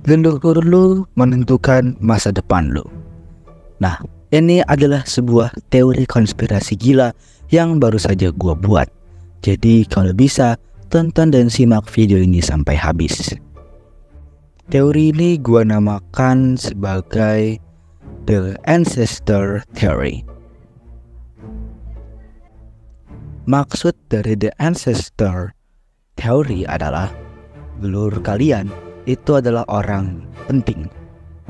Leluhur lu menentukan masa depan lu. Nah, ini adalah sebuah teori konspirasi gila yang baru saja gua buat. Jadi kalau bisa, tonton dan simak video ini sampai habis. Teori ini gua namakan sebagai The Ancestor Theory. Maksud dari The Ancestor Theory adalah leluhur kalian itu adalah orang penting,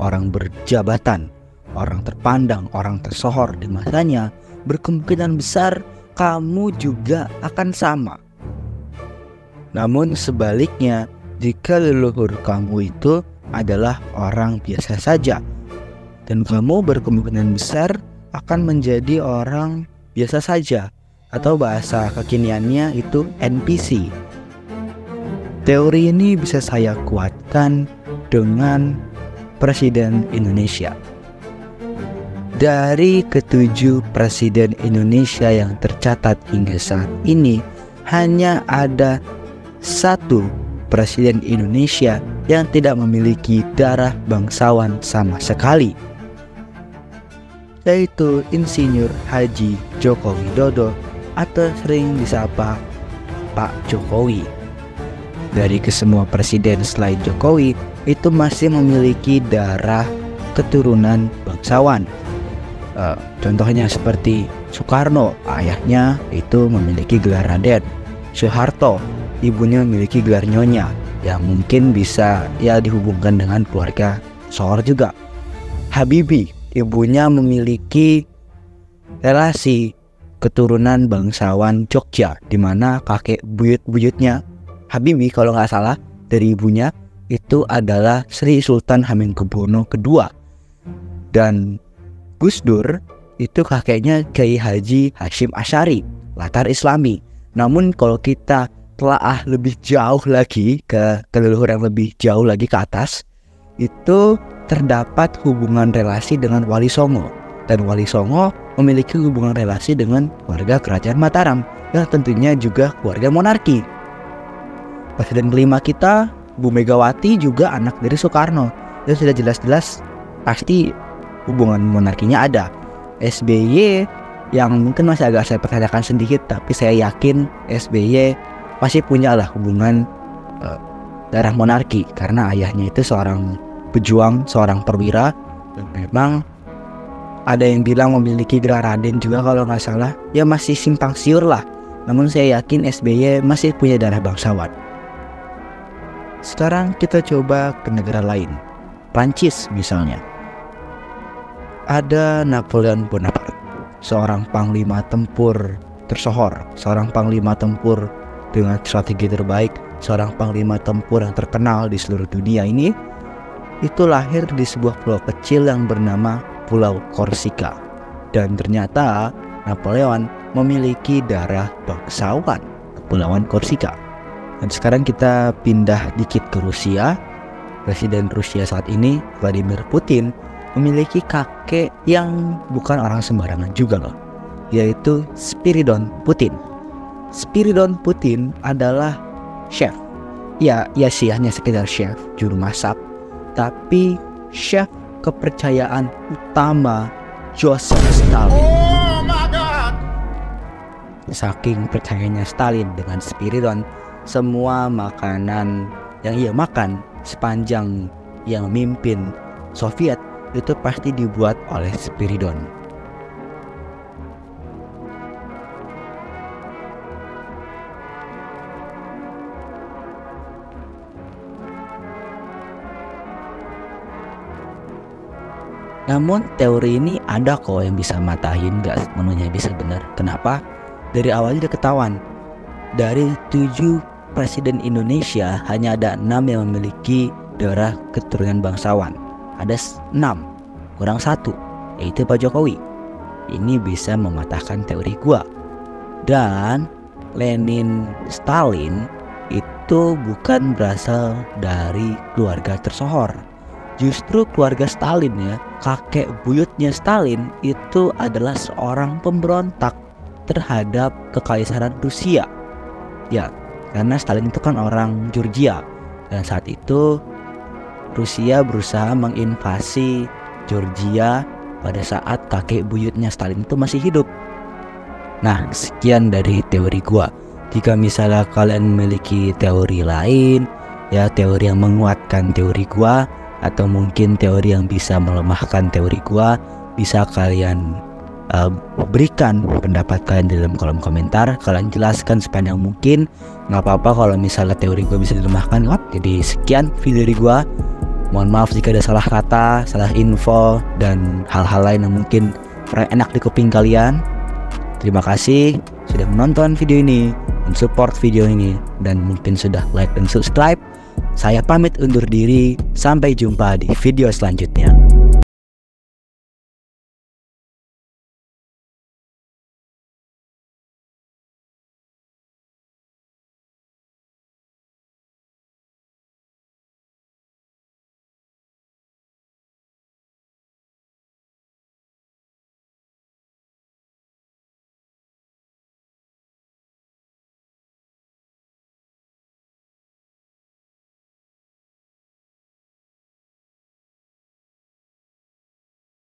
orang berjabatan, orang terpandang, orang tersohor di masanya. Berkemungkinan besar kamu juga akan sama. Namun sebaliknya, jika leluhur kamu itu adalah orang biasa saja, dan kamu berkemungkinan besar akan menjadi orang biasa saja, atau bahasa kekiniannya itu NPC. Teori ini bisa saya kuatkan dengan Presiden Indonesia. Dari ketujuh Presiden Indonesia yang tercatat hingga saat ini, hanya ada satu Presiden Indonesia yang tidak memiliki darah bangsawan sama sekali, yaitu Insinyur Haji Joko Widodo atau sering disapa Pak Jokowi. Dari kesemua presiden selain Jokowi itu masih memiliki darah keturunan bangsawan. Contohnya seperti Soekarno, ayahnya itu memiliki gelar Raden. Soeharto, ibunya memiliki gelar Nyonya, yang mungkin bisa dihubungkan dengan keluarga Soehar juga. Habibie, ibunya memiliki relasi keturunan bangsawan Jogja, di mana kakek buyut-buyutnya Habibie kalau nggak salah dari ibunya itu adalah Sri Sultan Hamengkubuwono II. Dan Gus Dur itu kakeknya Kiai Haji Hashim Asy'ari, latar Islami. Namun kalau kita telaah lebih jauh lagi ke leluhur yang lebih jauh lagi ke atas, itu terdapat hubungan relasi dengan Wali Songo. Dan Wali Songo memiliki hubungan relasi dengan keluarga Kerajaan Mataram, yang tentunya juga keluarga monarki. Presiden kelima kita, Bu Megawati, juga anak dari Soekarno. Itu sudah jelas-jelas pasti hubungan monarkinya ada. SBY yang mungkin masih agak saya pertanyakan sedikit, tapi saya yakin SBY masih punya lah hubungan darah monarki, karena ayahnya itu seorang pejuang, seorang perwira, dan memang ada yang bilang memiliki gelar Raden juga kalau nggak salah. Ya masih simpang siur lah. Namun saya yakin SBY masih punya darah bangsawan. Sekarang kita coba ke negara lain, Prancis misalnya. Ada Napoleon Bonaparte, seorang panglima tempur tersohor, seorang panglima tempur dengan strategi terbaik, seorang panglima tempur yang terkenal di seluruh dunia ini. Itu lahir di sebuah pulau kecil yang bernama Pulau Korsika. Dan ternyata Napoleon memiliki darah bangsawan Kepulauan Korsika. Dan sekarang kita pindah dikit ke Rusia. Presiden Rusia saat ini, Vladimir Putin, memiliki kakek yang bukan orang sembarangan juga loh, yaitu Spiridon Putin. Spiridon Putin adalah chef. Ya sih, hanya sekedar chef, juru masak, tapi chef kepercayaan utama Joseph Stalin. Oh my God! Saking percayanya Stalin dengan Spiridon, semua makanan yang ia makan sepanjang ia memimpin Soviet itu pasti dibuat oleh Spiridon. Namun teori ini ada kok yang bisa matahin, gak sepenuhnya bisa benar. Kenapa? Dari awalnya udah ketahuan, dari 7 Presiden Indonesia hanya ada 6 yang memiliki darah keturunan bangsawan. Ada 6 kurang 1, yaitu Pak Jokowi. Ini bisa mematahkan teori gua. Dan Lenin, Stalin itu bukan berasal dari keluarga tersohor. Justru keluarga Stalin ya, kakek buyutnya Stalin itu adalah seorang pemberontak terhadap kekaisaran Rusia. Ya, karena Stalin itu kan orang Georgia, dan saat itu Rusia berusaha menginvasi Georgia pada saat kakek buyutnya Stalin itu masih hidup. Nah, sekian dari teori gua. Jika misalnya kalian memiliki teori lain, ya teori yang menguatkan teori gua, atau mungkin teori yang bisa melemahkan teori gua, bisa kalian berikan pendapat kalian di dalam kolom komentar. Kalian jelaskan sepanjang mungkin. Nggak apa-apa kalau misalnya teori gua bisa dilemahkan. Jadi sekian video dari gua. Mohon maaf jika ada salah kata, salah info, dan hal-hal lain yang mungkin kurang enak di kuping kalian. Terima kasih sudah menonton video ini, mensupport video ini, dan mungkin sudah like dan subscribe. Saya pamit undur diri, sampai jumpa di video selanjutnya.